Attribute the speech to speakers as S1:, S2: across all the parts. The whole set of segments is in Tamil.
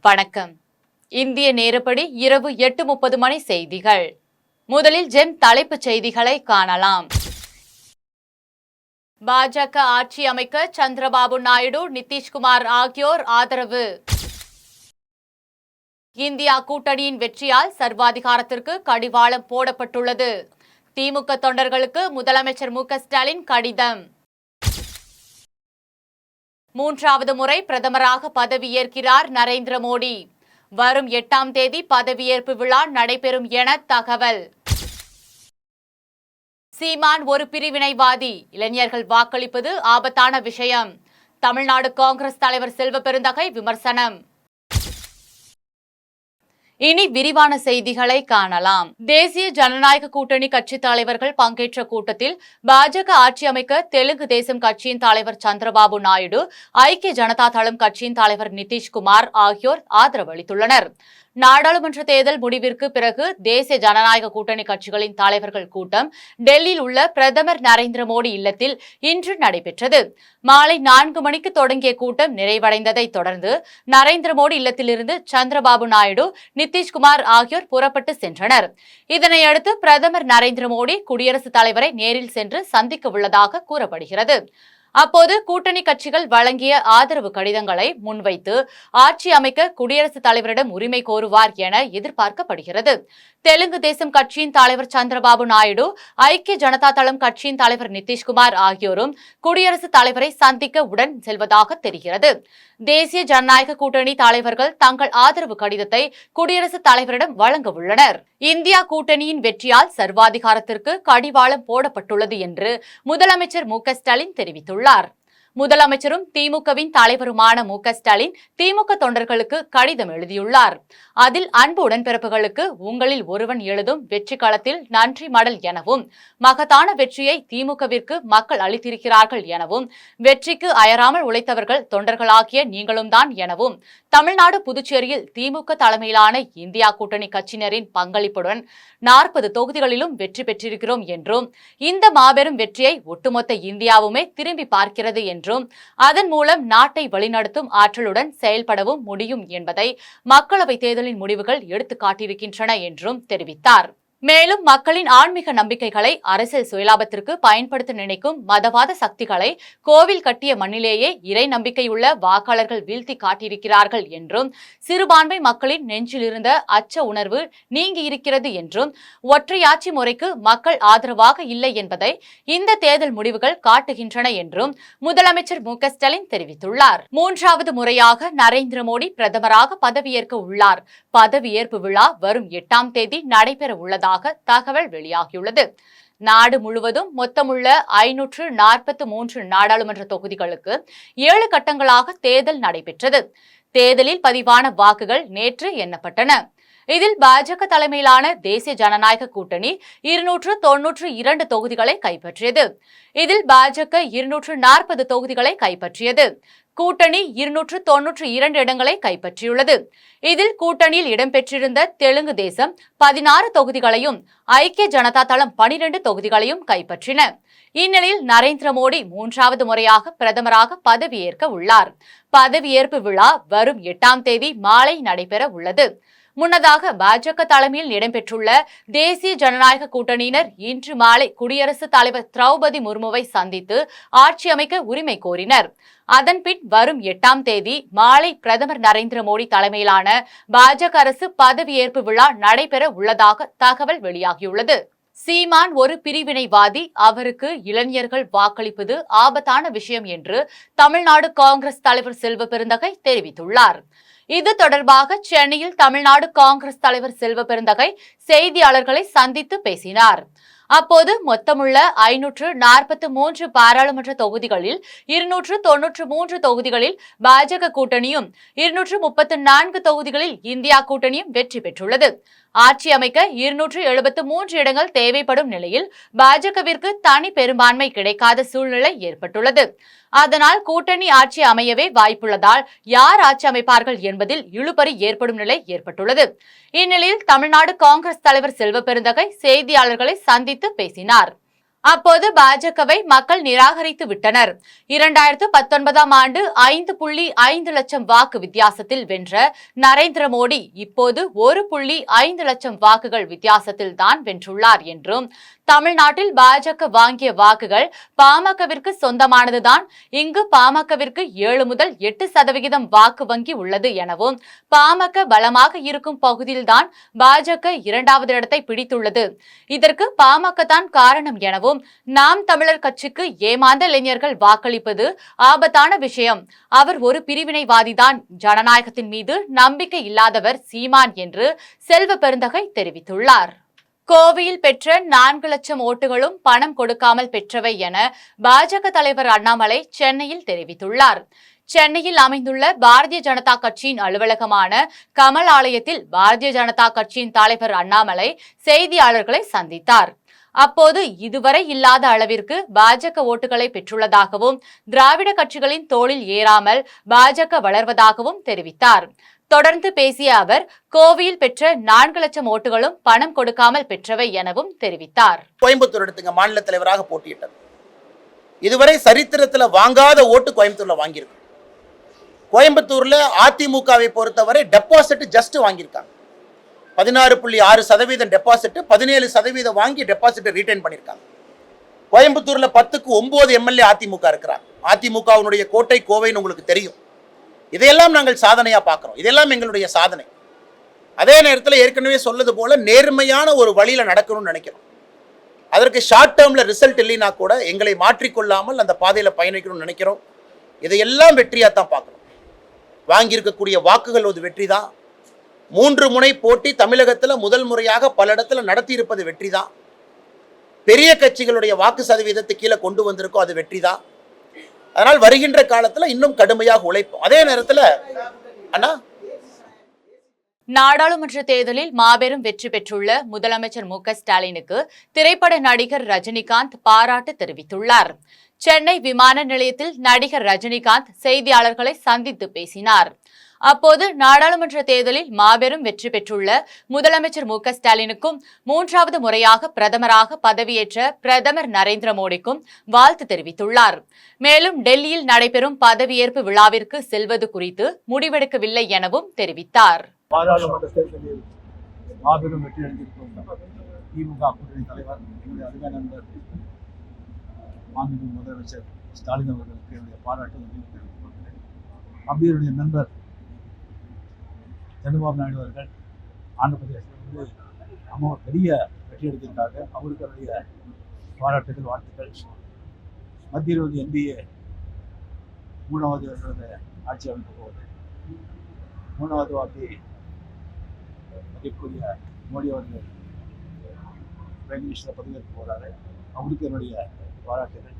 S1: வணக்கம். இந்திய நேரப்படி இரவு 8:30 மணி செய்திகள். முதலில் ஜெம் தலைப்புச் செய்திகளை காணலாம். பாஜக ஆட்சி அமைக்க சந்திரபாபு நாயுடு, நிதிஷ்குமார் ஆகியோர் ஆதரவு. இந்தியா கூட்டணியின் வெற்றியால் சர்வாதிகாரத்திற்கு கடிவாளம் போடப்பட்டுள்ளது. திமுக தொண்டர்களுக்கு முதலமைச்சர் மு.க.ஸ்டாலின் கடிதம். 3வது முறை பிரதமராக பதவியேற்கிறார் நரேந்திர மோடி. வரும் 8ஆம் தேதி பதவியேற்பு விழா நடைபெறும் என தகவல். சீமான் ஒரு பிரிவினைவாதி, இளைஞர்கள் வாக்களிப்பது ஆபத்தான விஷயம். தமிழ்நாடு காங்கிரஸ் தலைவர் செல்வ பெருந்தகை விமர்சனம். இனி விரிவான செய்திகளை காணலாம். தேசிய ஜனநாயக கூட்டணி கட்சி தலைவர்கள் பங்கேற்ற கூட்டத்தில் பாஜக ஆட்சி அமைக்க தெலுங்கு தேசம் கட்சியின் தலைவர் சந்திரபாபு நாயுடு, ஐக்கிய ஜனதா தளம் கட்சியின் தலைவர் நிதிஷ்குமார் ஆகியோர் ஆதரவு அளித்துள்ளனர். நாடாளுமன்ற தேர்தல் முடிவிற்கு பிறகு தேசிய ஜனநாயக கூட்டணி கட்சிகளின் தலைவர்கள் கூட்டம் டெல்லியில் உள்ள பிரதமர் நரேந்திர மோடி இல்லத்தில் இன்று நடைபெற்றது. மாலை 4 மணிக்கு தொடங்கிய கூட்டம் நிறைவடைந்ததை தொடர்ந்து நரேந்திர மோடி இல்லத்திலிருந்து சந்திரபாபு நாயுடு, நிதிஷ்குமார் ஆகியோர் புறப்பட்டு சென்றனர். இதனையடுத்து பிரதமர் நரேந்திர மோடி குடியரசுத் தலைவரை நேரில் சென்று சந்திக்க உள்ளதாக கூறப்படுகிறது. அப்போது கூட்டணி கட்சிகள் வழங்கிய ஆதரவு கடிதங்களை முன்வைத்து ஆட்சி அமைக்க குடியரசுத் தலைவரிடம் உரிமை கோருவார் என எதிர்பார்க்கப்படுகிறது. தெலுங்கு தேசம் கட்சியின் தலைவர் சந்திரபாபு நாயுடு, ஐக்கிய ஜனதா தளம் கட்சியின் தலைவர் நிதிஷ்குமார் ஆகியோரும் குடியரசுத் தலைவரை சந்திக்க உடன் செல்வதாக தெரிகிறது. தேசிய ஜனநாயக கூட்டணி தலைவர்கள் தங்கள் ஆதரவு கடிதத்தை குடியரசுத் தலைவரிடம் வழங்க உள்ளனர். இந்தியா கூட்டணியின் வெற்றியால் சர்வாதிகாரத்திற்கு கடிவாளம் போடப்பட்டுள்ளது என்று முதலமைச்சர் மு.க.ஸ்டாலின் தெரிவித்துள்ளார். முதலமைச்சரும் திமுகவின் தலைவருமான மு.க.ஸ்டாலின் திமுக தொண்டர்களுக்கு கடிதம் எழுதியுள்ளார். அதில் அன்பு உடன்பிறப்புகளுக்கு உங்களில் ஒருவன் எழுதும் வெற்றி களத்தில் நன்றி மடல் எனவும், மகத்தான வெற்றியை திமுகவிற்கு மக்கள் அளித்திருக்கிறார்கள் எனவும், வெற்றிக்கு அயராமல் உழைத்தவர்கள் தொண்டர்களாகிய நீங்களும் தான் எனவும், தமிழ்நாடு புதுச்சேரியில் திமுக தலைமையிலான இந்தியா கூட்டணி கட்சியினரின் பங்களிப்புடன் 40 தொகுதிகளிலும் வெற்றி பெற்றிருக்கிறோம் என்றும், இந்த மாபெரும் வெற்றியை ஒட்டுமொத்த இந்தியாவுமே திரும்பி பார்க்கிறது என்றும், அதன் மூலம் நாட்டை வழிநடத்தும் ஆற்றலுடன் செயல்படவும் முடியும் என்பதை மக்களவைத் தேர்தலின் முடிவுகள் எடுத்துக் காட்டியிருக்கின்றன என்றும் தெரிவித்தார். மேலும் மக்களின் ஆன்மீக நம்பிக்கைகளை அரசியல் சுயலாபத்திற்கு பயன்படுத்த நினைக்கும் மதவாத சக்திகளை கோவில் கட்டிய மண்ணிலேயே இறை நம்பிக்கையுள்ள வாக்காளர்கள் வீழ்த்தி காட்டியிருக்கிறார்கள் என்றும், சிறுபான்மை மக்களின் நெஞ்சில் இருந்த அச்ச உணர்வு நீங்கி இருக்கிறது என்றும், ஒற்றையாட்சி முறைக்கு மக்கள் ஆதரவாக இல்லை என்பதை இந்த தேர்தல் முடிவுகள் காட்டுகின்றன என்றும் முதலமைச்சர் மு.க.ஸ்டாலின் தெரிவித்துள்ளார். 3வது முறையாக நரேந்திர மோடி பிரதமராக பதவியேற்க உள்ளார். பதவியேற்பு விழா வரும் 8ஆம் தேதி நடைபெற உள்ளது தகவல் வெளியாகியுள்ளது. நாடு முழுவதும் மொத்தமுள்ள 543 நாடாளுமன்ற தொகுதிகளுக்கு 7 கட்டங்களாக தேர்தல் நடைபெற்றது. தேர்தலில் பதிவான வாக்குகள் நேற்று எண்ணப்பட்டன. இதில் பாஜக தலைமையிலான தேசிய ஜனநாயக கூட்டணி 292 தொகுதிகளை கைப்பற்றியது. இதில் பாஜக 240 தொகுதிகளை கைப்பற்றியது. கூட்டணி 292 இடங்களை கைப்பற்றியுள்ளது. இதில் கூட்டணியில் இடம்பெற்றிருந்த தெலுங்கு தேசம் 16 தொகுதிகளையும், ஐக்கிய ஜனதா தளம் 12 தொகுதிகளையும் கைப்பற்றின. இந்நிலையில் நரேந்திர மோடி 3வது முறையாக பிரதமராக பதவியேற்க உள்ளார். பதவியேற்பு விழா வரும் 8ஆம் தேதி மாலை நடைபெற உள்ளது. முன்னதாக பாஜக தலைமையில் இடம்பெற்றுள்ள தேசிய ஜனநாயக கூட்டணியினர் இன்று மாலை குடியரசுத் தலைவர் திரௌபதி முர்முவை சந்தித்து ஆட்சி அமைக்க உரிமை கோரினர். அதன்பின் வரும் 8ஆம் தேதி மாலை பிரதமர் நரேந்திர மோடி தலைமையிலான பாஜக அரசு பதவியேற்பு விழா நடைபெற உள்ளதாக தகவல் வெளியாகியுள்ளது. சீமான் ஒரு பிரிவினைவாதி, அவருக்கு இளைஞர்கள் வாக்களிப்பது ஆபத்தான விஷயம் என்று தமிழ்நாடு காங்கிரஸ் தலைவர் செல்வ பெருந்தகை தெரிவித்துள்ளார். இது தொடர்பாக சென்னையில் தமிழ்நாடு காங்கிரஸ் தலைவர் செல்வ பெருந்தகை செய்தியாளர்களை சந்தித்து பேசினார். அப்போது மொத்தமுள்ள 543 பாராளுமன்ற தொகுதிகளில் 293 தொகுதிகளில் பாஜக கூட்டணியும், 234 தொகுதிகளில் இந்தியா கூட்டணியும் வெற்றி பெற்றுள்ளது. ஆட்சி அமைக்க 273 இடங்கள் தேவைப்படும் நிலையில் பாஜகவிற்கு தனி பெரும்பான்மை கிடைக்காத சூழ்நிலை ஏற்பட்டுள்ளது. அதனால் கூட்டணி ஆட்சி அமையவே வாய்ப்புள்ளதால் யார் ஆட்சி அமைப்பார்கள் என்பதில் இழுபறி ஏற்படும் நிலை ஏற்பட்டுள்ளது. இந்நிலையில் தமிழ்நாடு காங்கிரஸ் தலைவர் செல்வ பெருந்தகை செய்தியாளர்களை சந்தித்து பேசினார். அப்போது பாஜகவை மக்கள் நிராகரித்து விட்டனர். 2019ஆம் ஆண்டு 5.5 லட்சம் வாக்கு வித்தியாசத்தில் வென்ற நரேந்திர மோடி இப்போது 1.5 லட்சம் வாக்குகள் வித்தியாசத்தில் தான் வென்றுள்ளார் என்றும், தமிழ்நாட்டில் பாஜக வாங்கிய வாக்குகள் பாமகவிற்கு சொந்தமானதுதான். இங்கு பாமகவிற்கு 7 முதல் 8% வாக்கு வங்கி உள்ளது எனவும், பாமக பலமாக இருக்கும் பகுதியில்தான் பாஜக 2வது இடத்தை பிடித்துள்ளது. இதற்கு பாமக தான் காரணம் எனவும், நாம் தமிழர் கட்சிக்கு ஏமாந்த இளைஞர்கள் வாக்களிப்பது ஆபத்தான விஷயம். அவர் ஒரு பிரிவினைவாதிதான். ஜனநாயகத்தின் மீது நம்பிக்கை இல்லாதவர் சீமான் என்று செல்வ பெருந்தகை தெரிவித்துள்ளார். கோவையில் பெற்ற 4 லட்சம் ஓட்டுகளும் பணம் கொடுக்காமல் பெற்றவை என பாஜக தலைவர் அண்ணாமலை சென்னையில் தெரிவித்துள்ளார். சென்னையில் அமைந்துள்ள பாரதிய ஜனதா கட்சியின் அலுவலகமான கமல் ஆலயத்தில் பாரதிய ஜனதா கட்சியின் தலைவர் அண்ணாமலை செய்தியாளர்களை சந்தித்தார். அப்போது இதுவரை இல்லாத அளவிற்கு பாஜக ஓட்டுகளை பெற்றுள்ளதாகவும், திராவிட கட்சிகளின் தோளில் ஏறாமல் பாஜக வளர்வதாகவும் தெரிவித்தார். தொடர்ந்து பேசிய அவர், கோவையில் பெற்ற 4 லட்சம் ஓட்டுகளும் பணம் கொடுக்காமல் பெற்றவை எனவும் தெரிவித்தார்.
S2: கோயம்புத்தூர் எடுத்துங்க, மாநில தலைவராக போட்டியிட்டார். இதுவரை சரித்திரத்தில் வாங்காத ஓட்டு கோயம்புத்தூர்ல வாங்கியிருக்கு. கோயம்புத்தூர்ல அதிமுகவை பொறுத்தவரை டெபாசிட் ஜஸ்ட் வாங்கியிருக்காங்க. 16.6% டெபாசிட், 17% வாங்கி டெபாசிட் ரீடைன் பண்ணியிருக்காங்க. கோயம்புத்தூர்ல 10க்கு 9 எம்எல்ஏ அதிமுக இருக்கிறார். அதிமுகவினுடைய கோட்டை கோவைன்னு உங்களுக்கு தெரியும். இதையெல்லாம் நாங்கள் சாதனையா பார்க்கிறோம். இதெல்லாம் எங்களுடைய சாதனை. அதே நேரத்தில் ஏற்கனவே சொல்லது போல நேர்மையான ஒரு வழியில நடக்கணும்னு நினைக்கிறோம். அதற்கு ஷார்ட் டேர்ம்ல ரிசல்ட் இல்லைன்னா கூட எங்களை மாற்றிக்கொள்ளாமல் அந்த பாதையில பயணிக்கணும்னு நினைக்கிறோம். இதையெல்லாம் வெற்றியா தான் பார்க்கிறோம். வாங்கியிருக்கக்கூடிய வாக்குகள் ஒரு வெற்றி தான். 3 முனை போட்டி தமிழகத்தில் முதல் முறையாக பல இடத்துல நடத்தி இருப்பது வெற்றி தான். பெரிய கட்சிகளுடைய வாக்கு சதவீதத்தை கீழே கொண்டு வந்திருக்கோம், அது வெற்றி தான். அதனால் வருகின்ற காலத்தில் இன்னும் கடுமையாக உழைப்போம். அதே நேரத்தில் அண்ணா,
S1: நாடாளுமன்ற தேர்தலில் மாபெரும் வெற்றி பெற்றுள்ள முதலமைச்சர் மு க ஸ்டாலினுக்கு திரைப்பட நடிகர் ரஜினிகாந்த் பாராட்டு தெரிவித்துள்ளார். சென்னை விமான நிலையத்தில் நடிகர் ரஜினிகாந்த் செய்தியாளர்களை சந்தித்து பேசினார். அப்போது நாடாளுமன்ற தேர்தலில் மாபெரும் வெற்றி பெற்றுள்ள முதலமைச்சர் மு க ஸ்டாலினுக்கும் 3வது முறையாக பிரதமராக பதவியேற்ற பிரதமர் நரேந்திர மோடிக்கும் வாழ்த்து தெரிவித்துள்ளார். மேலும் டெல்லியில் நடைபெறும் பதவியேற்பு விழாவிற்கு செல்வது குறித்து முடிவெடுக்கவில்லை எனவும் தெரிவித்தார்.
S3: பாராளுமன்ற தேர்தலில் மாபெரும் வெற்றி அடைந்திருக்கும் திமுக கூட்டணி தலைவர் அருமை நண்பர் மாண்புமிகு முதலமைச்சர் ஸ்டாலின் அவர்களுக்கு என்னுடைய பாராட்டு தெரிவித்துக் கொள்கிறேன். அப்படியே நண்பர் சந்திரபாபு நாயுடு அவர்கள் ஆந்திர பிரதேசத்திலிருந்து பெரிய வெற்றி எடுத்திருக்காங்க. அவருக்கு என்னுடைய பாராட்டுகள், வாழ்த்துக்கள். மத்தியில் வந்து என்டிஏ 3வது ஆட்சி அமைக்க போவது. 3வது வாட்டி மதிப்புக்குரிய மோடி அவர்கள் பிரைம் மினிஸ்டர் பதவியேற்க போறாரு. அவருக்கு என்னுடைய பாராட்டுகள்.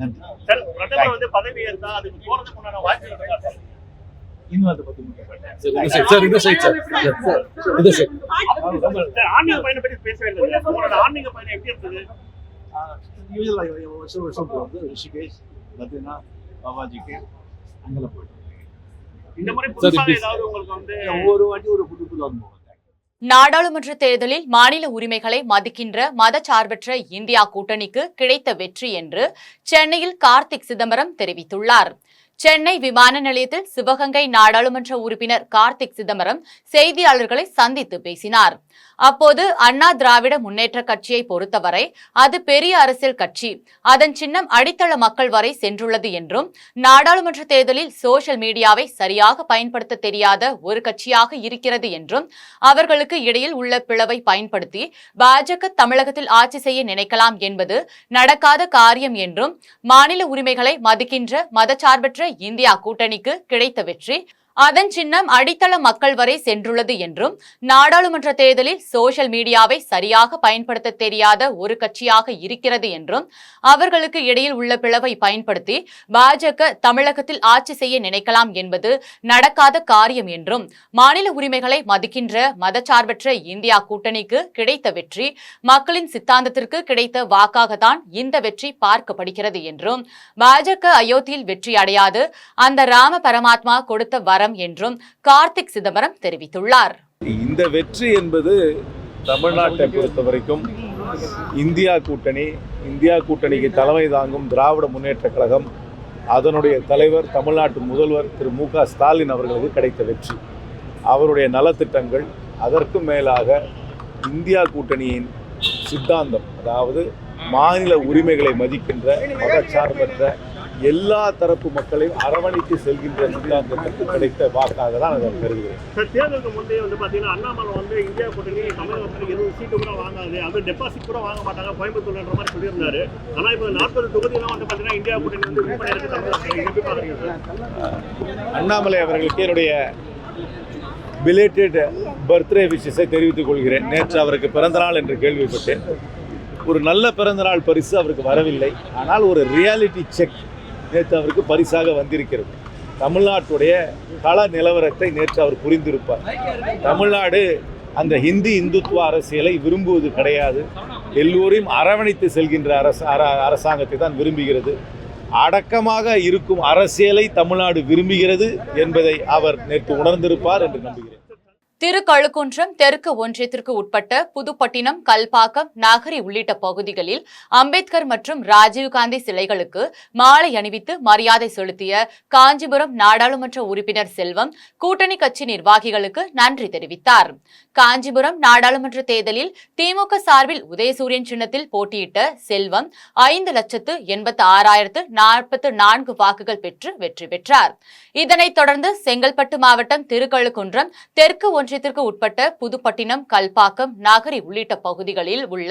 S3: நன்றி. இன்னும் அதை பத்தி ரிஷிகேஷ், பத்ரிநாத், பாபாஜிக்கு அங்கே போயிட்டு ஒவ்வொரு வாட்டி ஒரு புது புது அனுபவம்.
S1: நாடாளுமன்ற தேர்தலில் மாநில உரிமைகளை மதிக்கின்ற மதச்சார்பற்ற இந்தியா கூட்டணிக்கு கிடைத்த வெற்றி என்று சென்னையில் கார்த்திக் சிதம்பரம் தெரிவித்துள்ளார். சென்னை விமான நிலையத்தில் சிவகங்கை நாடாளுமன்ற உறுப்பினர் கார்த்திக் சிதம்பரம் செய்தியாளர்களை சந்தித்து பேசினார். அப்போது அண்ணா திராவிட முன்னேற்ற கட்சியை பொறுத்தவரை அது பெரிய அரசியல் கட்சி. அதன் சின்னம் அடித்தள மக்கள் வரை சென்றுள்ளது என்றும், நாடாளுமன்ற தேர்தலில் சோசியல் மீடியாவை சரியாக பயன்படுத்த தெரியாத ஒரு கட்சியாக இருக்கிறது என்றும், அவர்களுக்கு இடையில் உள்ள பிளவை பயன்படுத்தி பாஜக தமிழகத்தில் ஆட்சி செய்ய நினைக்கலாம் என்பது நடக்காத காரியம் என்றும், மாநில உரிமைகளை மதிக்கின்ற மதச்சார்பற்ற இந்தியா கூட்டணிக்கு கிடைத்த வெற்றி அதன் சின்னம் அடித்தள மக்கள் வரை சென்றுள்ளது என்றும், நாடாளுமன்ற தேர்தலில் சோசியல் மீடியாவை சரியாக பயன்படுத்த தெரியாத ஒரு கட்சியாக இருக்கிறது என்றும், அவர்களுக்கு இடையில் உள்ள பிளவை பயன்படுத்தி பாஜக தமிழகத்தில் ஆட்சி செய்ய நினைக்கலாம் என்பது நடக்காத காரியம் என்றும், மாநில உரிமைகளை மதிக்கின்ற மதச்சார்பற்ற இந்தியா கூட்டணிக்கு கிடைத்த வெற்றி மக்களின் சித்தாந்தத்திற்கு கிடைத்த வாக்காகத்தான் இந்த வெற்றி பார்க்கப்படுகிறது என்றும், பாஜக அயோத்தியில் வெற்றி அடையாது, அந்த ராம பரமாத்மா கொடுத்த வரம் என்றும் கார்த்திக் சிதம்பரம் தெரிவித்துள்ளார்.
S4: இந்த வெற்றி என்பது தமிழ்நாட்டை பொறுத்த வரைக்கும்
S3: இந்தியா கூட்டணிக்கு தலைமை தாங்கும் திராவிட முன்னேற்ற கழகம், அதனுடைய தலைவர் தமிழ்நாட்டு முதல்வர் திரு மு.க. ஸ்டாலின் அவர்களுக்கு கிடைத்த வெற்றி, அவருடைய நலத்திட்டங்கள், அதற்கும் மேலாக இந்தியா கூட்டணியின் சித்தாந்தம், அதாவது மாநில உரிமைகளை மதிக்கின்ற மதச்சார்பற்ற எல்லா தரப்பு மக்களையும் அரவணைத்து செல்கின்ற சித்தாந்தத்திற்கு கிடைத்த வாக்காக தான் அதை கருதுகிறேன்.
S4: தேர்தலுக்கு முந்தைய பார்த்தீங்கன்னா அண்ணாமலை இந்தியா கூட்டணி தமிழகத்தில் 20 சீட்டு கூட வாங்காது, அது டெபாசிட் கூட வாங்க மாட்டாங்க கோயம்புத்தூர்ன்ற மாதிரி சொல்லியிருந்தாரு. ஆனால் இப்போ 40 தொகுதியெல்லாம் பார்த்தீங்கன்னா இந்தியா கூட்டணி வின் பண்ணியிருக்கு.
S3: அண்ணாமலை அவர்களுக்கு என்னுடைய பிலேட்டட் பர்த்டே விஷஸை தெரிவித்துக் கொள்கிறேன். நேற்று அவருக்கு பிறந்தநாள் என்று கேள்விப்பட்டேன். ஒரு நல்ல பிறந்தநாள் பரிசு அவருக்கு வரவில்லை, ஆனால் ஒரு ரியாலிட்டி செக் நேற்று அவருக்கு பரிசாக வந்திருக்கிறது. தமிழ்நாட்டுடைய கள நிலவரத்தை நேற்று அவர் புரிந்திருப்பார். தமிழ்நாடு அந்த இந்துத்துவ அரசியலை விரும்புவது கிடையாது, எல்லோரையும் அரவணைத்து செல்கின்ற அரசாங்கத்தை தான் விரும்புகிறது. அடக்கமாக இருக்கும் அரசியலை தமிழ்நாடு விரும்புகிறது என்பதை அவர் நேற்று உணர்ந்திருப்பார் என்று நம்புகிறேன்.
S1: திருக்கழுக்குன்றம் தெற்கு ஒன்றியத்திற்கு உட்பட்ட புதுப்பட்டினம், கல்பாக்கம், நகரி உள்ளிட்ட பகுதிகளில் அம்பேத்கர் மற்றும் ராஜீவ்காந்தி சிலைகளுக்கு மாலை அணிவித்து மரியாதை செலுத்திய காஞ்சிபுரம் நாடாளுமன்ற உறுப்பினர் செல்வம் கூட்டணி கட்சி நிர்வாகிகளுக்கு நன்றி தெரிவித்தார். காஞ்சிபுரம் நாடாளுமன்ற தேர்தலில் திமுக சார்பில் உதயசூரியன் சின்னத்தில் போட்டியிட்ட செல்வம் 5,86,044 வாக்குகள் பெற்று வெற்றி பெற்றார். இதனைத் தொடர்ந்து செங்கல்பட்டு மாவட்டம் திருக்கழுக்குன்றம் தெற்கு ஒன்றியத்திற்கு உட்பட்ட புதுப்பட்டினம், கல்பாக்கம், நகரி உள்ளிட்ட பகுதிகளில் உள்ள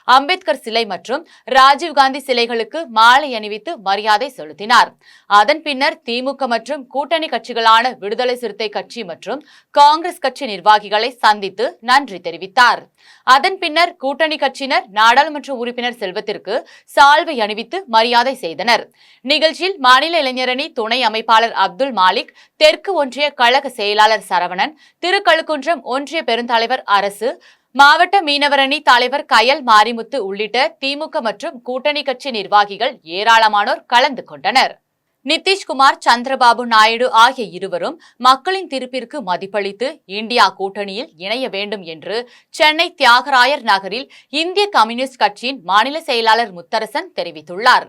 S1: அம்பேத்கர் சிலை மற்றும் ராஜீவ்காந்தி சிலைகளுக்கு மாலை அணிவித்து மரியாதை செலுத்தினார். அதன் பின்னர் திமுக மற்றும் கூட்டணி கட்சிகளான விடுதலை சிறுத்தை கட்சி மற்றும் காங்கிரஸ் கட்சி நிர்வாகிகளை சந்தித்து நன்றி தெரிவித்தார். அதன் பின்னர் கூட்டணி கட்சியினர் நாடாளுமன்ற உறுப்பினர் செல்வத்திற்கு சால்வை அணிவித்து மரியாதை செய்தனர். நிகழ்ச்சியில் மாநில இளைஞரணி துணை அமைப்பாளர் அப்துல் மாலிக், தெற்கு ஒன்றிய கழக செயலாளர் சரவணன், திருக்கழுக்குன்றம் ஒன்றிய பெருந்தலைவர் அரசு, மாவட்ட மீனவரணி தலைவர் கயல் மாரிமுத்து உள்ளிட்ட திமுக மற்றும் கூட்டணி கட்சி நிர்வாகிகள் ஏராளமானோர் கலந்து கொண்டனர். நிதிஷ்குமார், சந்திரபாபு நாயுடு ஆகிய இருவரும் மக்களின் தீர்ப்பிற்கு மதிப்பளித்து இந்தியா கூட்டணியில் இணைய வேண்டும் என்று சென்னை தியாகராயர் நகரில் இந்திய கம்யூனிஸ்ட் கட்சியின் மாநில செயலாளர் முத்தரசன் தெரிவித்துள்ளார்.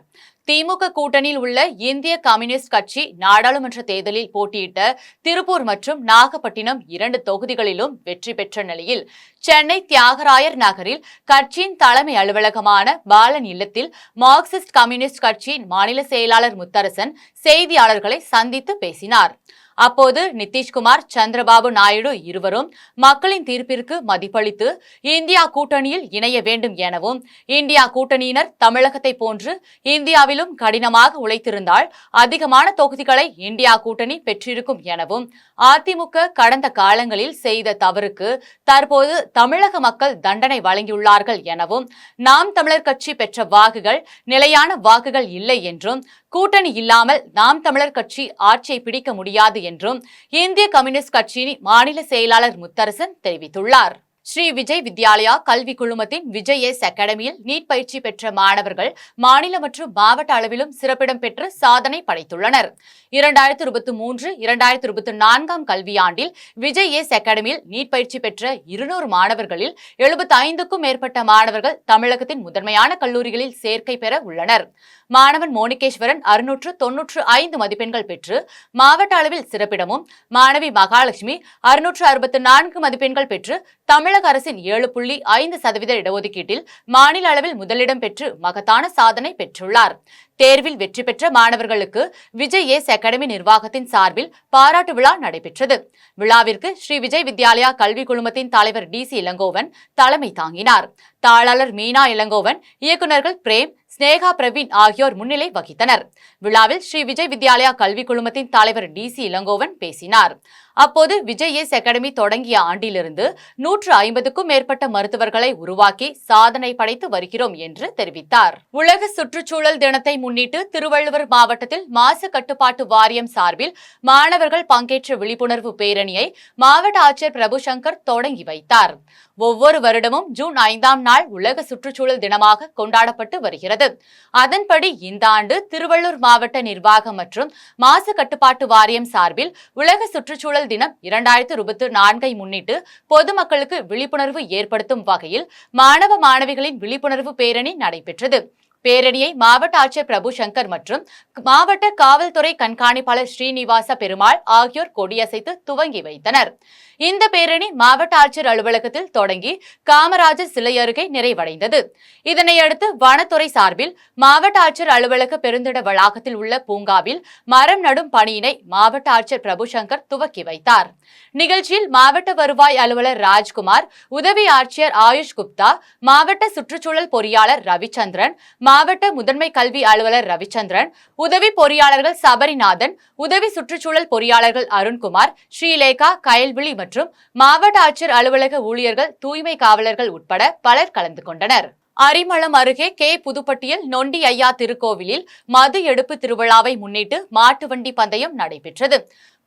S1: திமுக கூட்டணியில் உள்ள இந்திய கம்யூனிஸ்ட் கட்சி நாடாளுமன்ற தேர்தலில் போட்டியிட்ட திருப்பூர் மற்றும் நாகப்பட்டினம் 2 தொகுதிகளிலும் வெற்றி பெற்ற நிலையில் சென்னை தியாகராயர் நகரில் கட்சியின் தலைமை அலுவலகமான பாலன் இல்லத்தில் மார்க்சிஸ்ட் கம்யூனிஸ்ட் கட்சியின் மாநில செயலாளர் முத்தரசன் செய்தியாளர்களை சந்தித்து பேசினார். அப்போது நிதிஷ்குமார், சந்திரபாபு நாயுடு இருவரும் மக்களின் தீர்ப்பிற்கு மதிப்பளித்து இந்தியா கூட்டணியில் இணைய வேண்டும் எனவும், இந்தியா கூட்டணியினர் தமிழகத்தை போன்று இந்தியாவிலும் கடினமாக உழைத்திருந்தால் அதிகமான தொகுதிகளை இந்தியா கூட்டணி பெற்றிருக்கும் எனவும், அதிமுக கடந்த காலங்களில் செய்த தவறுக்கு தற்போது தமிழக மக்கள் தண்டனை வழங்கியுள்ளார்கள் எனவும், நாம் தமிழர் கட்சி பெற்ற வாக்குகள் நிலையான வாக்குகள் இல்லை என்றும், கூட்டணி இல்லாமல் நாம் தமிழர் கட்சி ஆட்சியை பிடிக்க முடியாது என்றும் இந்திய கம்யூனிஸ்ட் கட்சியின் மாநில செயலாளர் முத்தரசன் தெரிவித்துள்ளார். ஸ்ரீ விஜய் வித்யாலயா கல்வி குழுமத்தின் விஜய் எஸ் அகாடமியில் நீட் பயிற்சி பெற்ற மாணவர்கள் மாநில மற்றும் மாவட்ட அளவிலும் சிறப்பிடம் பெற்று சாதனை படைத்துள்ளனர். 2023-2024 கல்வியாண்டில் விஜய் எஸ் அகாடமியில் நீட் பயிற்சி பெற்ற 200 மாணவர்களில் 75க்கும் மேற்பட்ட மாணவர்கள் தமிழகத்தின் முதன்மையான கல்லூரிகளில் சேர்க்கை பெற உள்ளனர். மாணவன் மோனிகேஸ்வரன் 695 மதிப்பெண்கள் பெற்று மாவட்ட அளவில் சிறப்பிடமும், மாணவி மகாலட்சுமி 664 மதிப்பெண்கள் பெற்று தமிழக அரசின் 7.5% இடஒதுக்கீட்டில் மாநில அளவில் முதலிடம் பெற்று மகத்தான சாதனை பெற்றுள்ளார். தேர்வில் வெற்றி பெற்ற மாணவர்களுக்கு விஜய் எஸ் அகாடமி நிர்வாகத்தின் சார்பில் பாராட்டு விழா நடைபெற்றது. விழாவிற்கு ஸ்ரீ விஜய் வித்யாலயா கல்வி குழுமத்தின் தலைவர் DC இளங்கோவன் தலைமை தாங்கினார். தாளாளர் மீனா இளங்கோவன், இயக்குநர்கள் பிரேம், ஸ்னேகா பிரவீன் ஆகியோர் முன்னிலை வகித்தனர். விழாவில் ஸ்ரீ விஜய் வித்யாலயா கல்வி குழுமத்தின் தலைவர் DC இளங்கோவன் பேசினார். அப்போது விஜய் எஸ் அகாடமி தொடங்கிய ஆண்டிலிருந்து 150க்கும் மேற்பட்ட மருத்துவர்களை உருவாக்கி சாதனை படைத்து வருகிறோம் என்று தெரிவித்தார். உலக சுற்றுச்சூழல் தினத்தை முன்னிட்டு திருவள்ளுவர் மாவட்டத்தில் மாசு கட்டுப்பாட்டு வாரியம் சார்பில் மாணவர்கள் பங்கேற்ற விழிப்புணர்வு பேரணியை மாவட்ட ஆட்சியர் பிரபுசங்கர் தொடங்கி வைத்தார். ஒவ்வொரு வருடமும் ஜூன் 5ஆம் நாள் உலக சுற்றுச்சூழல் தினமாக கொண்டாடப்பட்டு வருகிறது. அதன்படி இந்த ஆண்டு திருவள்ளூர் மாவட்ட நிர்வாகம் மற்றும் மாசு கட்டுப்பாட்டு வாரியம் சார்பில் உலக சுற்றுச்சூழல் தினம் 2024 முன்னிட்டு பொதுமக்களுக்கு விழிப்புணர்வு ஏற்படுத்தும் வகையில் மாணவ மாணவிகளின் விழிப்புணர்வு பேரணி நடைபெற்றது. பேரணியை மாவட்ட ஆட்சியர் பிரபுசங்கர் மற்றும் மாவட்ட காவல்துறை கண்காணிப்பாளர் ஸ்ரீனிவாச பெருமாள் ஆகியோர் கொடியசைத்து துவங்கி வைத்தனர். இந்த பேரணி மாவட்ட ஆட்சியர் அலுவலகத்தில் தொடங்கி காமராஜர் சிலை அருகே நிறைவடைந்தது. இதனையடுத்து வனத்துறை சார்பில் மாவட்ட ஆட்சியர் அலுவலக பெருந்திட வளாகத்தில் உள்ள பூங்காவில் மரம் நடும் பணியினை மாவட்ட ஆட்சியர் பிரபுசங்கர் துவக்கி வைத்தார். நிகழ்ச்சியில் மாவட்ட வருவாய் அலுவலர் ராஜ்குமார், உதவி ஆட்சியர் ஆயுஷ் குப்தா, மாவட்ட சுற்றுச்சூழல் பொறியாளர் ரவிச்சந்திரன், மாவட்ட முதன்மை கல்வி அலுவலர் ரவிச்சந்திரன், உதவி பொறியாளர்கள் சபரிநாதன், உதவி சுற்றுச்சூழல் பொறியாளர்கள் அருண்குமார், ஸ்ரீலேகா, கயல்விழி மற்றும் மாவட்ட ஆட்சியர் அலுவலக ஊழியர்கள், தூய்மை காவலர்கள் உட்பட பலர் கலந்து கொண்டனர். அரிமளம் அருகே கே புதுப்பட்டியில் நொண்டி ஐயா திருக்கோவிலில் மது எடுப்பு திருவிழாவை முன்னிட்டு மாட்டு வண்டி பந்தயம் நடைபெற்றது.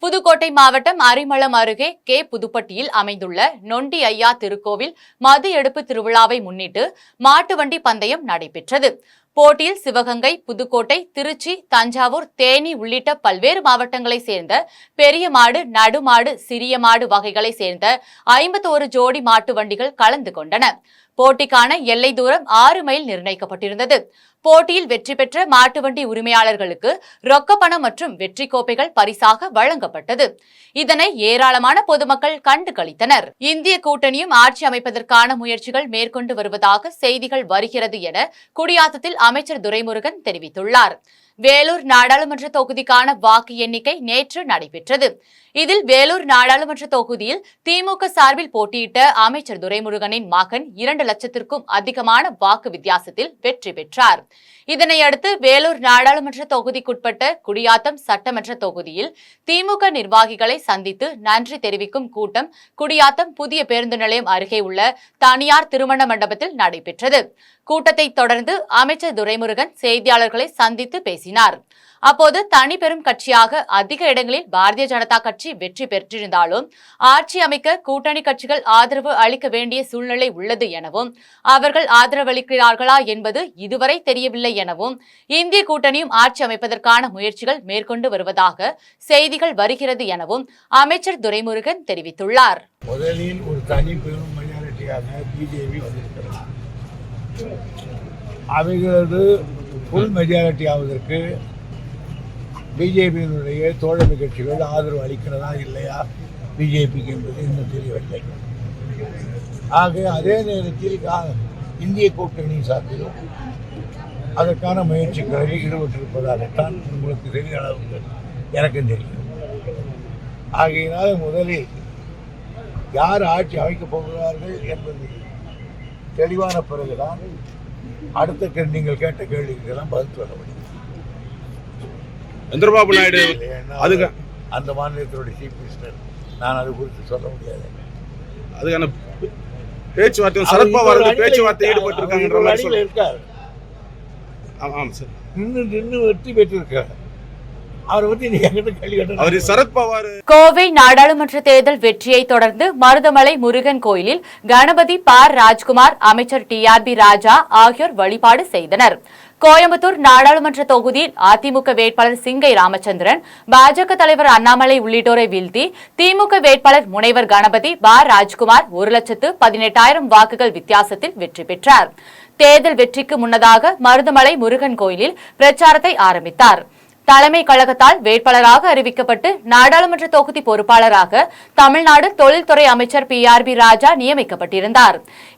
S1: புதுக்கோட்டை மாவட்டம் அரிமளம் அருகே கே புதுப்பட்டியில் அமைந்துள்ள நொண்டி ஐயா திருக்கோவில் மது எடுப்பு திருவிழாவை முன்னிட்டு மாட்டு வண்டி பந்தயம் நடைபெற்றது. போட்டியில் சிவகங்கை, புதுக்கோட்டை, திருச்சி, தஞ்சாவூர், தேனி உள்ளிட்ட பல்வேறு மாவட்டங்களை சேர்ந்த பெரிய மாடு, நடுமாடு, சிறிய மாடு வகைகளை சேர்ந்த 51 ஜோடி மாட்டு வண்டிகள் கலந்து கொண்டன. போட்டிக்கான எல்லை தூரம் 6 மைல் நிர்ணயிக்கப்பட்டிருந்தது. போட்டியில் வெற்றி பெற்ற மாட்டு வண்டி உரிமையாளர்களுக்கு ரொக்க பணம் மற்றும் வெற்றி கோப்பைகள் பரிசாக வழங்கப்பட்டது. இதனை ஏராளமான பொதுமக்கள் கண்டு களித்தனர். இந்திய கூட்டணியும் ஆட்சி அமைப்பதற்கான முயற்சிகள் மேற்கொண்டு வருவதாக செய்திகள் வருகிறது என குடியாத்தத்தில் அமைச்சர் துரைமுருகன் தெரிவித்துள்ளார். வேலூர் நாடாளுமன்ற தொகுதிக்கான வாக்கு எண்ணிக்கை நேற்று நடைபெற்றது. இதில் வேலூர் நாடாளுமன்ற தொகுதியில் திமுக சார்பில் போட்டியிட்ட அமைச்சர் துரைமுருகனின் மகன் 2 லட்சத்திற்கும் அதிகமான வாக்கு வித்தியாசத்தில் வெற்றி பெற்றார். இதனையடுத்து வேலூர் நாடாளுமன்ற தொகுதிக்குட்பட்ட குடியாத்தம் சட்டமன்ற தொகுதியில் திமுக நிர்வாகிகளை சந்தித்து நன்றி தெரிவிக்கும் கூட்டம் குடியாத்தம் புதிய பேருந்து நிலையம் அருகே உள்ள தனியார் திருமண மண்டபத்தில் நடைபெற்றது. கூட்டத்தை தொடர்ந்து அமைச்சர் துரைமுருகன் செய்தியாளர்களை சந்தித்து பேசினார். அப்போது தனி பெரும் கட்சியாக அதிக இடங்களில் பாரதிய ஜனதா கட்சி வெற்றி பெற்றிருந்தாலும் ஆட்சி அமைக்க கூட்டணி கட்சிகள் ஆதரவு அளிக்க வேண்டிய சூழ்நிலை உள்ளது எனவும், அவர்கள் ஆதரவளிக்கிறார்களா என்பது இதுவரை தெரியவில்லை எனவும், இந்திய கூட்டணியும் ஆட்சி அமைப்பதற்கான முயற்சிகள் மேற்கொண்டு வருவதாக செய்திகள் வருகிறது எனவும் அமைச்சர் துரைமுருகன் தெரிவித்துள்ளார்.
S5: முதலில் ஒரு தனி பெரும் மைனாரிட்டியாக பிஜேபி வந்திருக்கிறது. அவைகளது ஃபுல் மெஜாரிட்டி ஆவதற்கு பிஜேபியினுடைய தோழமை கட்சிகள் ஆதரவு அளிக்கிறதா இல்லையா பிஜேபிக்கு என்பது இன்னும் தெரியவில்லை. ஆக அதே நேரத்தில் இந்திய கூட்டணி சார்பிலும் அதற்கான முயற்சிகளில் ஈடுபட்டிருப்பதாகத்தான் உங்களுக்கு தெரிந்த அளவுக்கு எனக்கும் தெரியும். ஆகையினால் முதலில் யார் ஆட்சி அமைக்கப் போகிறார்கள் என்பது தெளிவான பிறகுதான் அடுத்த நீங்கள் கேட்ட கேள்விக்கெல்லாம் பதில் சொல்ல முடியும்.
S6: சந்திரபாபு நாயுடு அதுக்கு
S5: அந்த மாநிலத்தினுடைய சீஃப் மினிஸ்டர், நான் அது குறித்து சொல்ல முடியாது.
S6: அதுக்கான பேச்சுவார்த்தை சரத்பவார் பேச்சுவார்த்தை ஈடுபட்டிருக்காங்கன்ற மாதிரி
S5: இருக்கார்.
S6: ஆமாம் சார்,
S5: நின்று வெற்றி பெற்றிருக்கார். அவரை பத்தி நீங்க கேள்வி கேட்ட
S6: அவர் சரத்பவார்.
S1: கோவை நாடாளுமன்ற தேர்தல் வெற்றியை தொடர்ந்து மருதமலை முருகன் கோயிலில் கணபதி ராஜ்குமார், அமைச்சர் TRB ராஜா ஆகியோர் வழிபாடு செய்தனர். கோயம்புத்தூர் நாடாளுமன்ற தொகுதியில் அதிமுக வேட்பாளர் சிங்கை ராமச்சந்திரன், பாஜக தலைவர் அண்ணாமலை உள்ளிட்டோரை வீழ்த்தி திமுக வேட்பாளர் முனைவர் கணபதி ராஜ்குமார் 1,18,000 வாக்குகள் வித்தியாசத்தில் வெற்றி பெற்றார். தேர்தல் வெற்றிக்கு முன்னதாக மருதமலை முருகன் கோயிலில் பிரச்சாரத்தை ஆரம்பித்தார். தலைமை கழகத்தால் வேட்பாளராக அறிவிக்கப்பட்டு நாடாளுமன்ற தொகுதி பொறுப்பாளராக தமிழ்நாடு தொழில்துறை அமைச்சர் PRB ராஜா நியமிக்கப்பட்டிருந்தார்.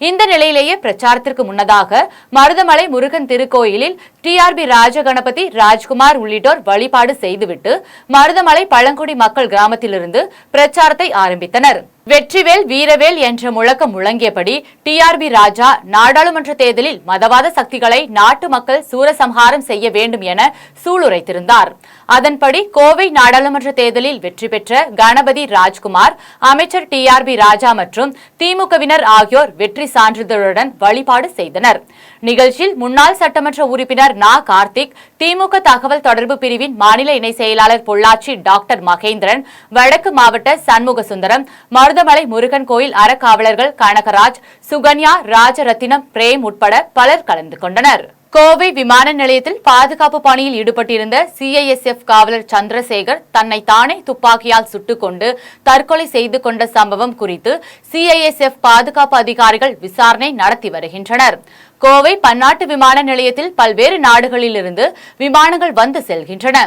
S1: இந்த நிலையிலேயே பிரச்சாரத்திற்கு முன்னதாக மருதமலை முருகன் திருக்கோயிலில் TRB ராஜகணபதி, ராஜ்குமார் உள்ளிட்டோர் வழிபாடு செய்துவிட்டு மருதமலை பழங்குடி மக்கள் கிராமத்திலிருந்து பிரச்சாரத்தை ஆரம்பித்தனர். வெற்றிவேல் வீரவேல் என்ற முழக்கம் முழங்கியபடி டிஆர்பி ராஜா நாடாளுமன்ற தேர்தலில் மதவாத சக்திகளை நாட்டு மக்கள் சூரசம்ஹாரம் செய்ய வேண்டும் என சூளுரைத்திருந்தார். அதன்படி கோவை நாடாளுமன்ற தேர்தலில் வெற்றி பெற்ற கணபதி ராஜ்குமார், அமைச்சர் டிஆர்பி ராஜா மற்றும் திமுகவினர் ஆகியோர் வெற்றி சான்றிதழுடன் வழிபாடு செய்தனர். நிகழ்ச்சியில் முன்னாள் சட்டமன்ற உறுப்பினர் நா. கார்த்திக், திமுக தகவல் தொடர்பு பிரிவின் மாநில இணை செயலாளர் பொள்ளாச்சி டாக்டர் மகேந்திரன், வடக்கு மாவட்ட சண்முக சுந்தரம், மருதமலை முருகன் கோயில் அறக்காவலர்கள் கனகராஜ், சுகன்யா, ராஜரத்தினம், பிரேம் உட்பட பலர் கலந்து கொண்டனர். கோவை விமான நிலையத்தில் பாதுகாப்பு பணியில் ஈடுபட்டிருந்த சிஐஎஸ்எஃப் காவலர் சந்திரசேகர் தன்னை தானே துப்பாக்கியால் சுட்டுக் கொண்டு தற்கொலை செய்து கொண்ட சம்பவம் குறித்து சிஐஎஸ்எஃப் பாதுகாப்பு அதிகாரிகள் விசாரணை நடத்தி வருகின்றனர். கோவை பன்னாட்டு விமான நிலையத்தில் பல்வேறு நாடுகளிலிருந்து விமானங்கள் வந்து செல்கின்றன.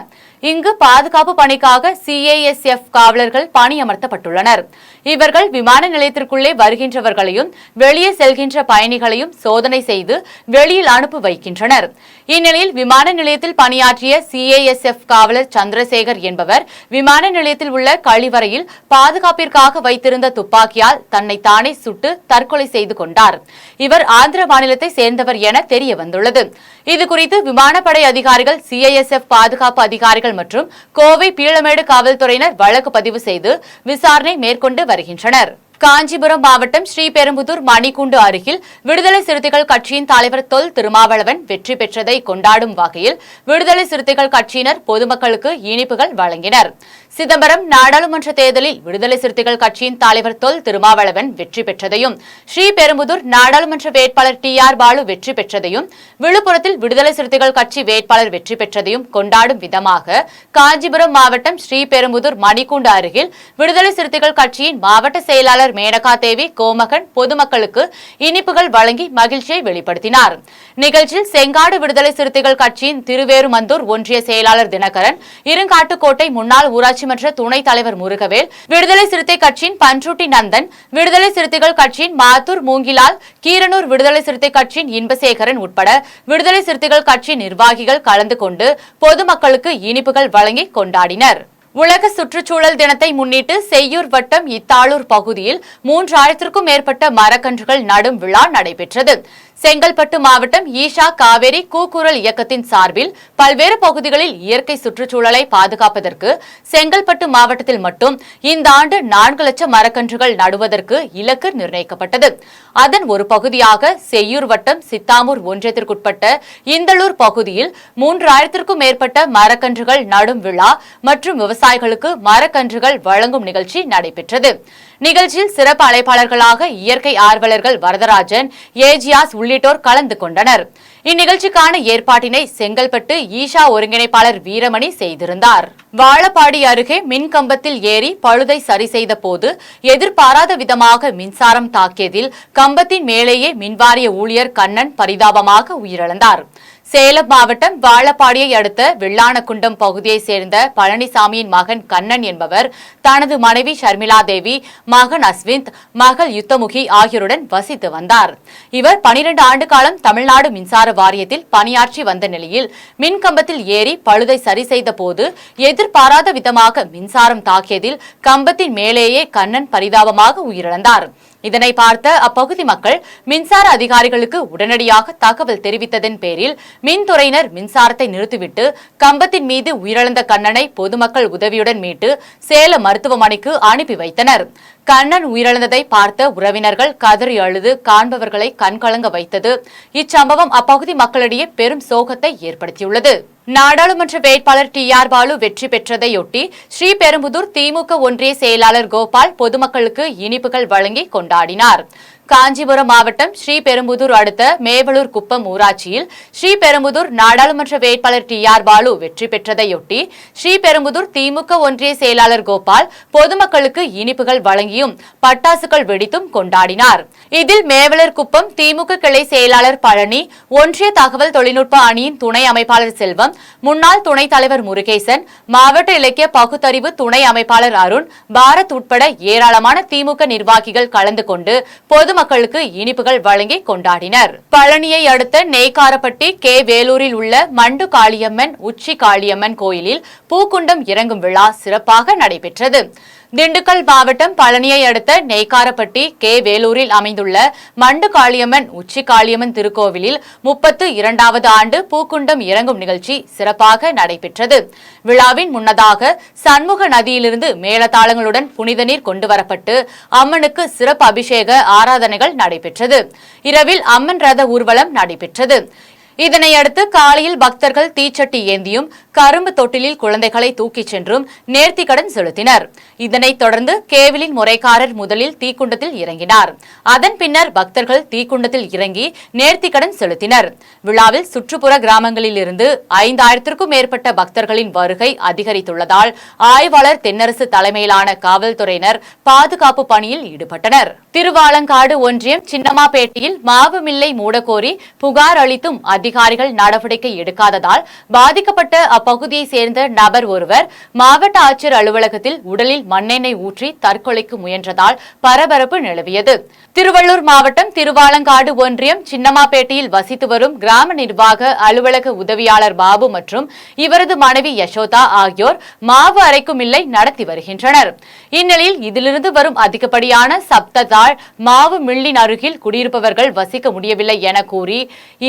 S1: இங்கு பாதுகாப்பு பணிக்காக சிஐஎஸ்எஃப் காவலர்கள் பணியமர்த்தப்பட்டுள்ளனர். இவர்கள் விமான நிலையத்திற்குள்ளே வருகின்றவர்களையும் வெளியே செல்கின்ற பயணிகளையும் சோதனை செய்து வெளியில் அனுப்பி வைக்கின்றனர். இந்நிலையில் விமான நிலையத்தில் பணியாற்றிய சிஐஎஸ்எஃப் காவலர் சந்திரசேகர் என்பவர் விமான நிலையத்தில் உள்ள கழிவறையில் பாதுகாப்பிற்காக வைத்திருந்த துப்பாக்கியால் தன்னை தானே சுட்டு தற்கொலை செய்து கொண்டார். இவர் ஆந்திர மாநிலத்தை சேர்ந்தவர் என தெரிய வந்துள்ளது. இதுகுறித்து விமானப்படை அதிகாரிகள், சிஐஎஸ்எஃப் பாதுகாப்பு அதிகாரிகள் மற்றும் கோவை பீளமேடு காவல்துறையினர் வழக்கு பதிவு செய்து விசாரணை மேற்கொண்டு வருகின்றனர். காஞ்சிபுரம் மாவட்டம் ஸ்ரீபெரும்புதூர் மணிக்கூண்டு அருகில் விடுதலை சிறுத்தைகள் கட்சியின் தலைவர் தொல் திருமாவளவன் வெற்றி பெற்றதை கொண்டாடும் வகையில் விடுதலை சிறுத்தைகள் கட்சியினர் பொதுமக்களுக்கு இனிப்புகள் வழங்கினர். சிதம்பரம் நாடாளுமன்ற தேர்தலில் விடுதலை சிறுத்தைகள் கட்சியின் தலைவர் தொல் திருமாவளவன் வெற்றி பெற்றதையும், ஸ்ரீபெரும்புதூர் நாடாளுமன்ற வேட்பாளர் TR பாலு வெற்றி பெற்றதையும், விழுப்புரத்தில் விடுதலை சிறுத்தைகள் கட்சி வேட்பாளர் வெற்றி பெற்றதையும் கொண்டாடும் விதமாக காஞ்சிபுரம் மாவட்டம் ஸ்ரீபெரும்புதூர் மணிக்கூண்டு அருகில் விடுதலை சிறுத்தைகள் கட்சியின் மாவட்ட செயலாளர் மேனகா தேவி கோமகன் பொதுமக்களுக்கு இனிப்புகள் வழங்கி மகிழ்ச்சியை வெளிப்படுத்தினார். நிகழ்ச்சியில் செங்காடு விடுதலை சிறுத்தைகள் கட்சியின் திருவேறுமந்தூர் ஒன்றிய செயலாளர் தினகரன், இருங்காட்டுக்கோட்டை முன்னாள் ஊராட்சி மன்ற துணைத் தலைவர் முருகவேல், விடுதலை சிறுத்தை கட்சியின் பன்ருட்டி நந்தன், விடுதலை சிறுத்தைகள் கட்சியின் மாத்தூர் மூங்கிலால், கீரனூர் விடுதலை சிறுத்தை கட்சியின் இன்பசேகரன் உட்பட விடுதலை சிறுத்தைகள் கட்சி நிர்வாகிகள் கலந்து கொண்டு பொதுமக்களுக்கு இனிப்புகள் வழங்கி கொண்டாடினர். உலக சுற்றுச்சூழல் தினத்தை முன்னிட்டு செய்யூர் வட்டம் இத்தாளூர் பகுதியில் 3000க்கும் மேற்பட்ட மரக்கன்றுகள் நடும் விழா நடைபெற்றது. செங்கல்பட்டு மாவட்டம் ஈஷா காவேரி கூக்குரல் இயக்கத்தின் சார்பில் பல்வேறு பகுதிகளில் இயற்கை சுற்றுச்சூழலை பாதுகாப்பதற்கு செங்கல்பட்டு மாவட்டத்தில் மட்டும் இந்த ஆண்டு 4 லட்சம் மரக்கன்றுகள் நடுவதற்கு இலக்கு நிர்ணயிக்கப்பட்டது. அதன் ஒரு பகுதியாக செய்யூர் வட்டம் சித்தாமூர் ஒன்றியத்திற்குட்பட்ட இந்தளூர் பகுதியில் 3000க்கும் மேற்பட்ட மரக்கன்றுகள் நடும் விழா மற்றும் விவசாயிகளுக்கு மரக்கன்றுகள் வழங்கும் நிகழ்ச்சி நடைபெற்றது. நிகழ்ச்சியில் சிறப்பு அழைப்பாளர்களாக இயற்கை ஆர்வலர்கள் வரதராஜன், ஏஜியாஸ் உள்ளிட்டோர் கலந்து கொண்டனர். இந்நிகழ்ச்சிக்கான ஏற்பாட்டினை செங்கல்பட்டு ஈஷா ஒருங்கிணைப்பாளர் வீரமணி செய்திருந்தார். வாழப்பாடி அருகே மின்கம்பத்தில் ஏறி பழுதை சரி செய்த போது எதிர்பாராத விதமாக மின்சாரம் தாக்கியதில் கம்பத்தின் மேலேயே மின்வாரிய ஊழியர் கண்ணன் பரிதாபமாக உயிரிழந்தார். சேலம் மாவட்டம் வாழப்பாடியை அடுத்த வெள்ளானக்குண்டம் பகுதியைச் சேர்ந்த பழனிசாமியின் மகன் கண்ணன் என்பவர் தனது மனைவி ஷர்மிளா தேவி, மகன் அஸ்விந்த், மகள் யுத்தமுகி ஆகியோருடன் வசித்து வந்தார். இவர் 12 ஆண்டு காலம் தமிழ்நாடு மின்சார வாரியத்தில் பணியாற்றி வந்த நிலையில் மின்கம்பத்தில் ஏறி பழுதை சரி செய்த போது எதிர்பாராத விதமாக மின்சாரம் தாக்கியதில் கம்பத்தின் மேலேயே கண்ணன் பரிதாபமாக உயிரிழந்தார். இதனை பார்த்த அப்பகுதி மக்கள் மின்சார அதிகாரிகளுக்கு உடனடியாக தகவல் தெரிவித்ததன் பேரில் மின்துறையினர் மின்சாரத்தை நிறுத்திவிட்டு கம்பத்தின் மீது உயிரிழந்த கண்ணனை பொதுமக்கள் உதவியுடன் மீட்டு சேலம் மருத்துவமனைக்கு அனுப்பி வைத்தனர். கண்ணன் உயிரிழந்ததை பார்த்த உறவினர்கள் கதறி அழுது காண்பவர்களை கண்கலங்க வைத்தது. இச்சம்பவம் அப்பகுதி மக்களிடையே பெரும் சோகத்தை ஏற்படுத்தியுள்ளது. நாடாளுமன்ற வேட்பாளர் TR பாலு வெற்றி பெற்றதையொட்டி ஸ்ரீபெரும்புதூர் திமுக ஒன்றிய செயலாளர் கோபால் பொதுமக்களுக்கு இனிப்புகள் வழங்கி கொண்டாடினார். காஞ்சிபுரம் மாவட்டம் ஸ்ரீபெரும்புதூர் அடுத்த மேவலூர் குப்பம் ஊராட்சியில் ஸ்ரீபெரும்புதூர் நாடாளுமன்ற வேட்பாளர் TR பாலு வெற்றி பெற்றதையொட்டி ஸ்ரீபெரும்புதூர் திமுக ஒன்றிய செயலாளர் கோபால் பொதுமக்களுக்கு இனிப்புகள் வழங்கியும் பட்டாசுகள் வெடித்தும் கொண்டாடினார். இதில் மேவலூர் குப்பம் திமுக கிளை செயலாளர் பழனி, ஒன்றிய தகவல் தொழில்நுட்ப அணியின் துணை அமைப்பாளர் செல்வம், முன்னாள் துணைத் தலைவர் முருகேசன், மாவட்ட இலக்கிய பகுத்தறிவு துணை அமைப்பாளர் அருண், பாரத் உட்பட ஏராளமான திமுக நிர்வாகிகள் கலந்து கொண்டு பொதுமக்களுக்கு இனிப்புகள் வழங்கி கொண்டாடினர். பழனியை அடுத்த நெய்க்காரப்பட்டி கே வேலூரில் உள்ள மண்டு காளியம்மன், உச்சி காளியம்மன் கோயிலில் பூக்குண்டம் இறங்கும் விழா சிறப்பாக நடைபெற்றது. திண்டுக்கல் மாவட்டம் பழனியை அடுத்த நெய்க்காரப்பட்டி கே வேலூரில் அமைந்துள்ள மண்டு காளியம்மன் உச்சி காளியம்மன் திருக்கோவிலில் 32வது ஆண்டு பூக்குண்டம் இறங்கும் நிகழ்ச்சி சிறப்பாக நடைபெற்றது. விழாவின் முன்னதாக சண்முக நதியிலிருந்து மேளதாளங்களுடன் புனித நீர் கொண்டுவரப்பட்டு அம்மனுக்கு சிறப்பு அபிஷேக ஆராதனைகள் நடைபெற்றது. இரவில் அம்மன் ரத ஊர்வலம் நடைபெற்றது. இதனையடுத்து காலையில் பக்தர்கள் தீச்சட்டி ஏந்தியும் கரும்பு தொட்டிலில் குழந்தைகளை தூக்கிச் சென்றும் நேர்த்திக்கடன் செலுத்தினர். இதனைத் தொடர்ந்து கேவிலின் முறைக்காரர் முதலில் தீக்குண்டத்தில் இறங்கினார். அதன் பின்னர் பக்தர்கள் தீக்குண்டத்தில் இறங்கி நேர்த்திக்கடன் செலுத்தினர். விழாவில் சுற்றுப்புற கிராமங்களில் இருந்து 5000த்திற்கும் மேற்பட்ட பக்தர்களின் வருகை அதிகரித்துள்ளதால் ஆய்வாளர் தென்னரசு தலைமையிலான காவல்துறையினர் பாதுகாப்பு பணியில் ஈடுபட்டனர். திருவாலங்காடு ஒன்றியம் சின்னமாப்பேட்டையில் மாவு மில்லை மூடக்கோரி புகார் அளித்தும் அதிகாரிகள் நடவடிக்கை எடுக்காததால் பாதிக்கப்பட்ட அப்பகுதியைச் சேர்ந்த நபர் ஒருவர் மாவட்ட ஆட்சியர் அலுவலகத்தில் உடலில் மண்ணெண்ணெய் ஊற்றி தற்கொலைக்கு முயன்றதால் பரபரப்பு நிலவியது. திருவள்ளூர் மாவட்டம் திருவாலங்காடு ஒன்றியம் சின்னமாப்பேட்டையில் வசித்து வரும் கிராம நிர்வாக அலுவலக உதவியாளர் பாபு மற்றும் இவரது மனைவி யசோதா ஆகியோர் மாவு அரைக்கும் மில்லை நடத்தி வருகின்றனர். இந்நிலையில் இதிலிருந்து வரும் அதிகப்படியான சப்தத்தால் மாவு மில்லின் அருகில் குடியிருப்பவர்கள் வசிக்க முடியவில்லை என கூறி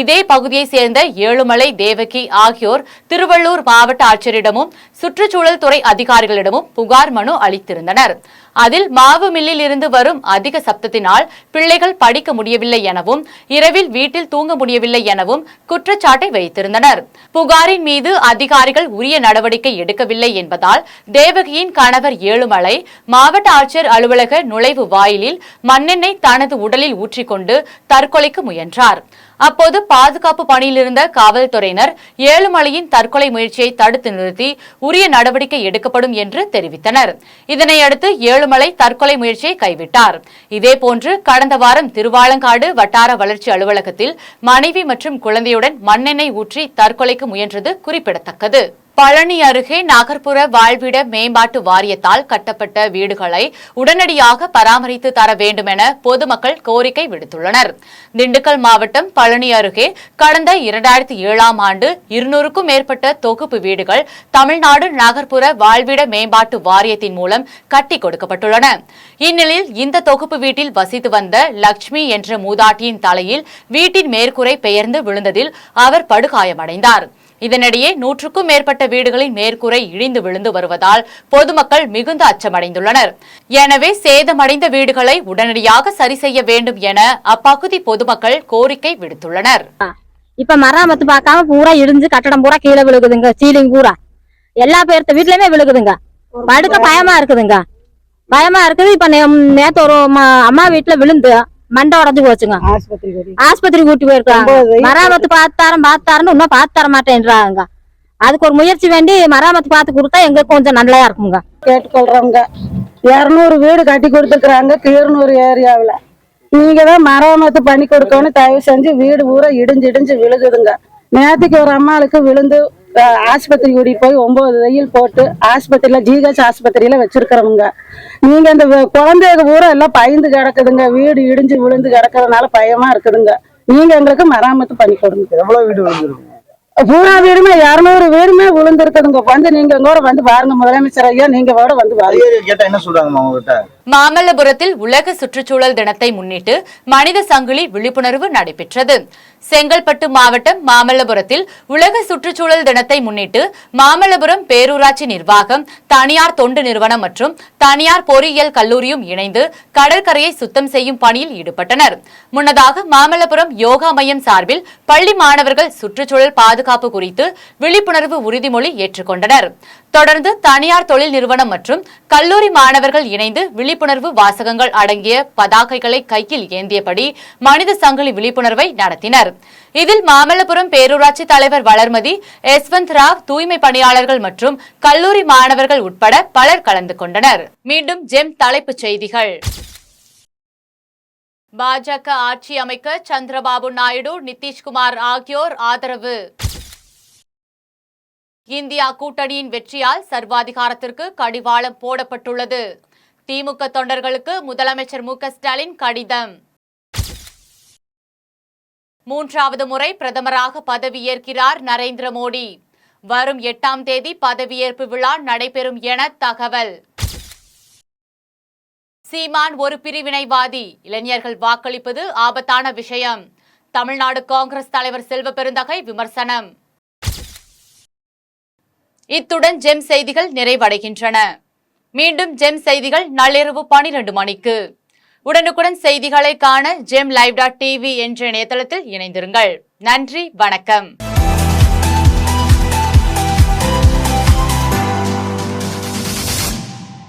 S1: இதே பகுதியை சேர்ந்த ஏழுமலை தேவகி ஆகியோர் திருவள்ளூர் மாவட்ட ஆட்சியரிடமும் சுற்றுச்சூழல் துறை அதிகாரிகளிடமும் புகார் மனு அளித்திருந்தனர். அதில் மாவு மில்லில் இருந்து வரும் அதிக சப்தத்தினால் பிள்ளைகள் படிக்க முடியவில்லை எனவும் இரவில் வீட்டில் தூங்க முடியவில்லை எனவும் குற்றச்சாட்டை வைத்திருந்தனர். புகாரின் மீது அதிகாரிகள் உரிய நடவடிக்கை எடுக்கவில்லை என்பதால் தேவகியின் கணவர் ஏழுமலை மாவட்ட ஆட்சியர் அலுவலக நுழைவு வாயிலில் மண்ணெண்ணெய் தனது உடலில் ஊற்றிக்கொண்டு தற்கொலைக்கு முயன்றார். அப்போது பாதுகாப்பு பணியில் இருந்த காவல்துறையினர் ஏழுமலையின் தற்கொலை முயற்சியை தடுத்து நிறுத்தி உரிய நடவடிக்கை எடுக்கப்படும் என்று தெரிவித்தனர். இதனையடுத்து ஏழுமலை தற்கொலை முயற்சியை கைவிட்டார். இதேபோன்று கடந்த வாரம் திருவாலங்காடு வட்டார வளர்ச்சி அலுவலகத்தில் மனைவி மற்றும் குழந்தையுடன் மண்ணெண்ணெய் ஊற்றி தற்கொலைக்கு முயன்றது குறிப்பிடத்தக்கது. பழனி அருகே நகர்ப்புற வாழ்விட மேம்பாட்டு வாரியத்தால் கட்டப்பட்ட வீடுகளை உடனடியாக பராமரித்து தர வேண்டும் என பொதுமக்கள் கோரிக்கை விடுத்துள்ளனர். திண்டுக்கல் மாவட்டம் பழனி அருகே கடந்த 2007ஆம் ஆண்டு 200க்கும் மேற்பட்ட தொகுப்பு வீடுகள் தமிழ்நாடு நகர்ப்புற வாழ்விட மேம்பாட்டு வாரியத்தின் மூலம் கட்டி கொடுக்கப்பட்டுள்ளன. இந்நிலையில் இந்த தொகுப்பு வீட்டில் வசித்து வந்த லட்சுமி என்ற மூதாட்டியின் தலையில் வீட்டின் மேற்கூரை பெயர்ந்து விழுந்ததில் அவர் படுகாயமடைந்தார். இதனிடையே 100க்கும் மேற்பட்ட வீடுகளின் மேற்கூரை இடிந்து விழுந்து வருவதால் பொதுமக்கள் மிகுந்த அச்சமடைந்துள்ளனர். எனவே சேதமடைந்த வீடுகளை உடனடியாக சரி செய்ய வேண்டும் என அப்பகுதி பொதுமக்கள் கோரிக்கை விடுத்துள்ளனர்.
S7: இப்ப மராமத்து பார்க்காம பூரா இடிஞ்சு கட்டடம் பூரா கீழே விழுகுதுங்க. சீலிங் பூரா எல்லா பேர்த்த வீட்லயுமே விழுகுதுங்க. படுக்க பயமா இருக்குதுங்க. பயமா இருக்குது. இப்ப நேத்து ஒரு அம்மா வீட்டுல விழுந்து மண்டை உடஞ்சு போச்சுங்க. ஆஸ்பத்திரி கூட்டி போயிருக்காங்க. மராமத்து பார்த்தாருன்னு இன்னும் பார்த்து தர மாட்டேன்றாங்க. அதுக்கு ஒரு முயற்சி வேண்டி மராமத்து பார்த்து கொடுத்தா எங்களுக்கு கொஞ்சம் நல்லா இருக்குங்க.
S8: கேட்டுக்கொள்றவங்க 200 வீடு கட்டி கொடுத்துருக்குறாங்க கீரனூர் ஏரியாவில். நீங்க தான் மராமத்து பண்ணி கொடுக்கணும். தயவு செஞ்சு வீடு பூரா இடிஞ்சு விழுகுதுங்க. நேற்றுக்கு ஒரு அம்மாளுக்கு விழுந்து ஆஸ்பத்திரி கூடி போய் 9 தையல் போட்டு ஆஸ்பத்திரியில GH ஆஸ்பத்திரியில வச்சிருக்கிறவங்க. நீங்க இந்த குழந்தைங்க பூரா எல்லாம் பயந்து கிடக்குதுங்க. வீடு இடிஞ்சு விழுந்து கிடக்கிறதுனால பயமா இருக்குதுங்க. நீங்க எங்களுக்கு மராமத்து பண்ணி கொடுங்க.
S5: எவ்வளவு வீடு விழுந்துருக்கு?
S8: பூரா வீடுமே 200 வீடுமே விழுந்து இருக்குதுங்க. வந்து நீங்க கூட வந்து பாருங்க முதலமைச்சர் ஐயா. நீங்க கூட வந்து பாருங்க.
S5: கேட்டா என்ன சொல்றாங்க உங்ககிட்ட?
S1: மாமல்லபுரத்தில் உலக சுற்றுச்சூழல் தினத்தை முன்னிட்டு மனித சங்கிலி விழிப்புணர்வு நடைபெற்றது. செங்கல்பட்டு மாவட்டம் மாமல்லபுரத்தில் உலக சுற்றுச்சூழல் தினத்தை முன்னிட்டு மாமல்லபுரம் பேரூராட்சி நிர்வாகம், தனியார் தொண்டு நிறுவனம் மற்றும் தனியார் பொறியியல் கல்லூரியும் இணைந்து கடற்கரையை சுத்தம் செய்யும் பணியில் ஈடுபட்டனர். முன்னதாக மாமல்லபுரம் யோகா மையம் சார்பில் பள்ளி மாணவர்கள் சுற்றுச்சூழல் பாதுகாப்பு குறித்து விழிப்புணர்வு உறுதிமொழி ஏற்றுக்கொண்டனர். தொடர்ந்து தனியார் தொழில் நிறுவனம் மற்றும் கல்லூரி மாணவர்கள் இணைந்து விழிப்புணர்வு வாசகங்கள் அடங்கிய பதாகைகளை கையில் ஏந்தியபடி மனித சங்கிலி விழிப்புணர்வை நடத்தினர். இதில் மாமல்லபுரம் பேரூராட்சி தலைவர் வளர்மதி, யஸ்வந்த் ராவ், தூய்மை பணியாளர்கள் மற்றும் கல்லூரி மாணவர்கள் உட்பட பலர் கலந்து கொண்டனர். மீண்டும் ஜெம் தலைப்புச் செய்திகள். பாஜக ஆட்சி அமைக்க சந்திரபாபு நாயுடு, நிதிஷ்குமார் ஆகியோர் ஆதரவு. இந்தியா கூட்டணியின் வெற்றியால் சர்வாதிகாரத்திற்கு கடிவாளம் போடப்பட்டுள்ளது. திமுக தொண்டர்களுக்கு முதலமைச்சர் மு க ஸ்டாலின் கடிதம். 3வது முறை பிரதமராக பதவியேற்கிறார் நரேந்திர மோடி. வரும் 8ஆம் தேதி பதவியேற்பு விழா நடைபெறும் என தகவல். சீமான் ஒரு பிரிவினைவாதி, இளைஞர்கள் வாக்களிப்பது ஆபத்தான விஷயம். தமிழ்நாடு காங்கிரஸ் தலைவர் செல்வ பெருந்தகை விமர்சனம். இத்துடன் ஜெம் செய்திகள் நிறைவடைகின்றன. மீண்டும் ஜெம் செய்திகள் நள்ளிரவு 12 மணிக்கு. உடனுக்குடன் செய்திகளை காண GemLive.tv என்ற இணையதளத்தில் இணைந்திருங்கள். நன்றி, வணக்கம்.